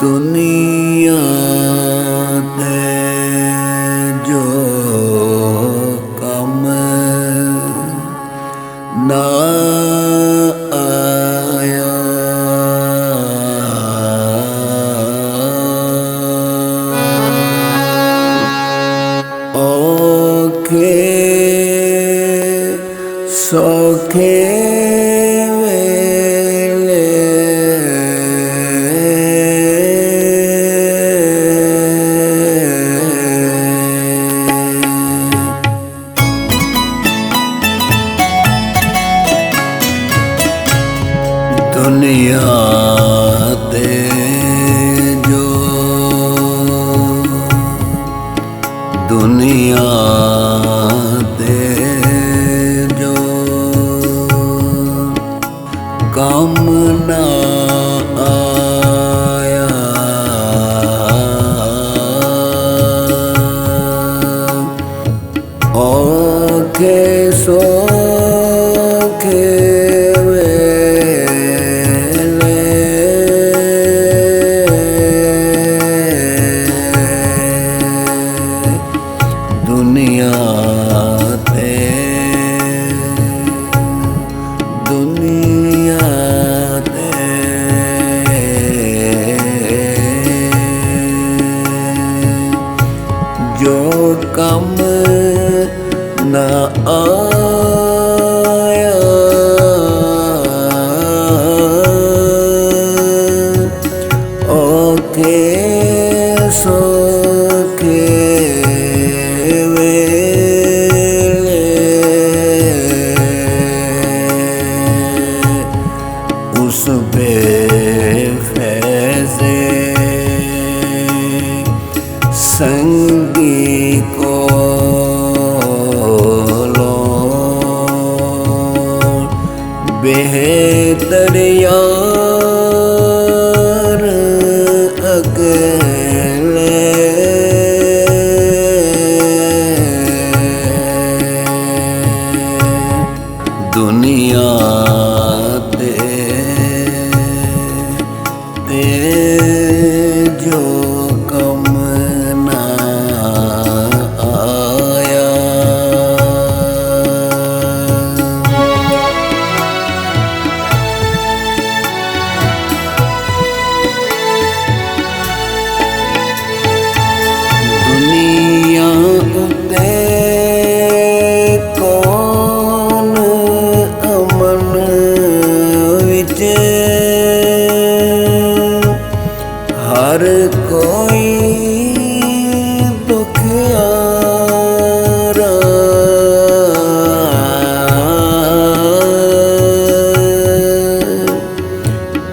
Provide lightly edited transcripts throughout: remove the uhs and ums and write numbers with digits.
दुनिया ते जो कम ना आया, औखे सौखे दुनिया ते जो दुनिया ते जो कम ना आया, औखे सौखे दुनिया ते दुनिया ते जो कम ना आया, औखे सौखे उस बेफैज़े संगी को लो बेहतर यार अकेले, दुनिया जो कम ना आया, दुनिया उते कौन अमन विच हर कोई दुखियारा,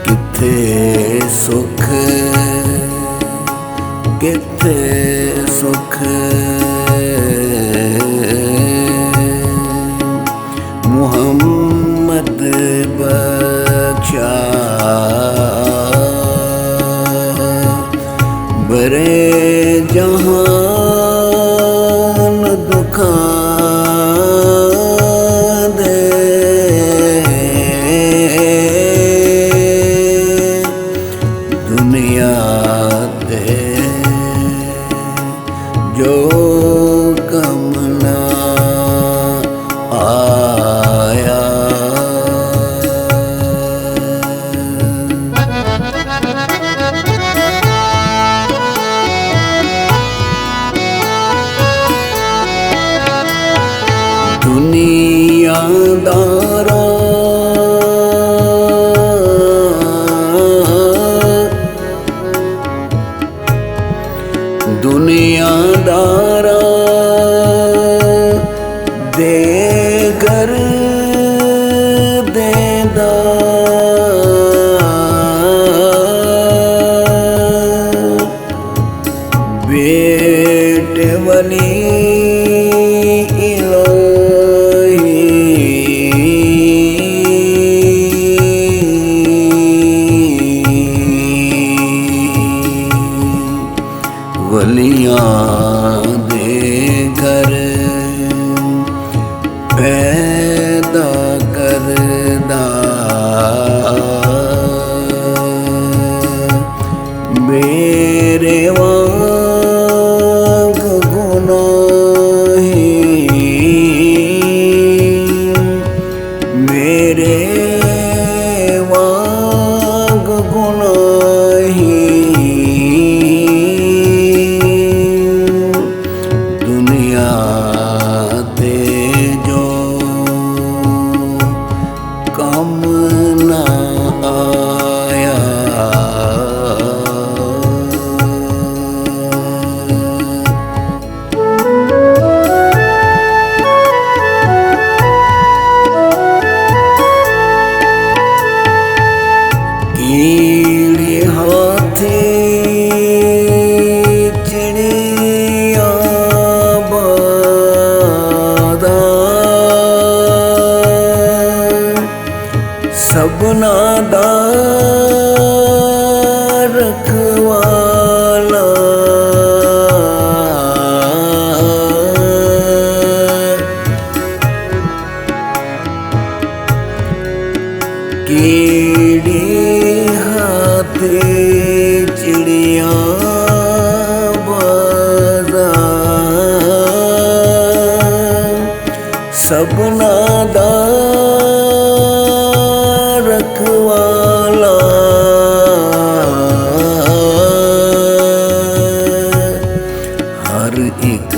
किथे सुख किथे सुख मुहम्मद बख्शा बरे जहान दुखा दे, दुनिया ते जो कम ना आया, दुनियादारा दुनियादारा दे घर देदा बेटे वली वलियां दे घर पैदा करदा मेरे वांग गुनाहीन, मेरे वांग गुनाहीन दुनिया ते जो कम ना आया। कीड़े हाथी चिड़िया बादा, सबना दा रखवाला, कीड़े हाथे चिड़िया बादा, सबना दा रखवाला, हर एक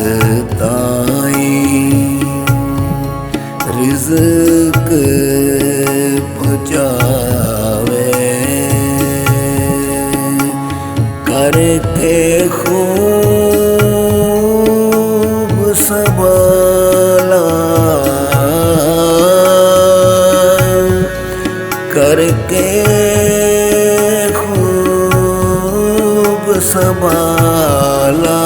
ताई रिज़्क पहुँचावे, करके खूब संभाला, करके खूब संभाला।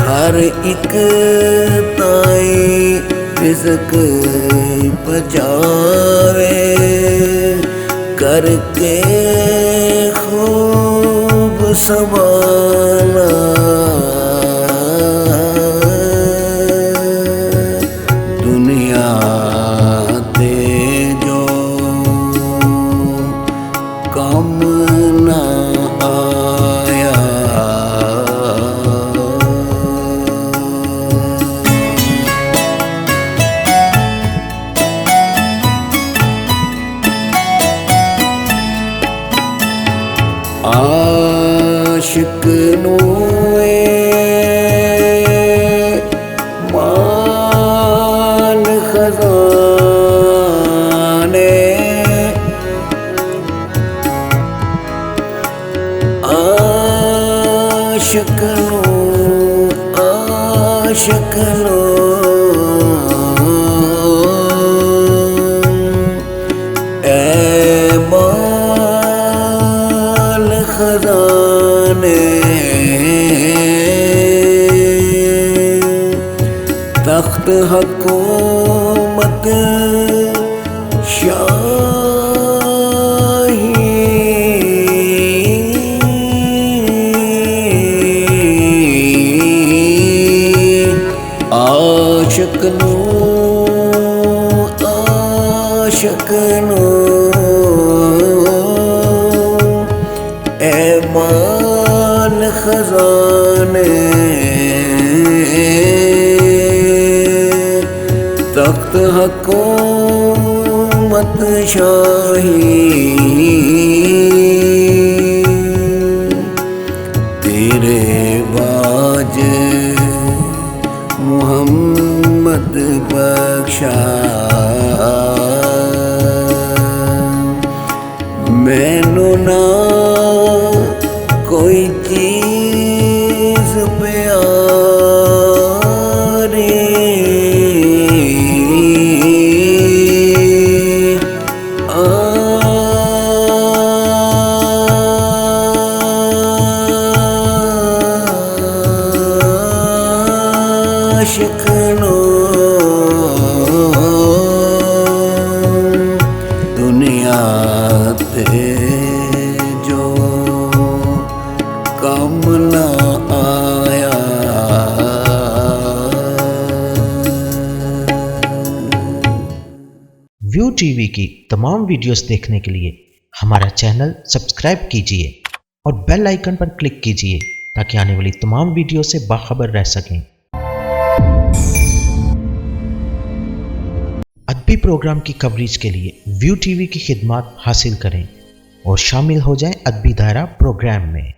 हर एक ताई रिज़्क पहुँचावे, करके खूब संभाला। दुनिया ते जो कम ना आया। आशिक नूए माल खजाने, आशिक नो ए माल खजाने, तख्त हुकूमत शाही, आशिक नो ए माल खजाने, तख्त हुकूमत शाही, तेरे बाज मोहम्मद बख्शा, मैनू ना कोई चीज प्यारी, व्यू टीवी की तमाम वीडियोस देखने के लिए हमारा चैनल सब्सक्राइब कीजिए और बेल आइकन पर क्लिक कीजिए ताकि आने वाली तमाम वीडियो से बाखबर रह सकें। अदबी प्रोग्राम की कवरेज के लिए व्यू टीवी की खिदमत हासिल करें और शामिल हो जाएं अदबी दायरा प्रोग्राम में।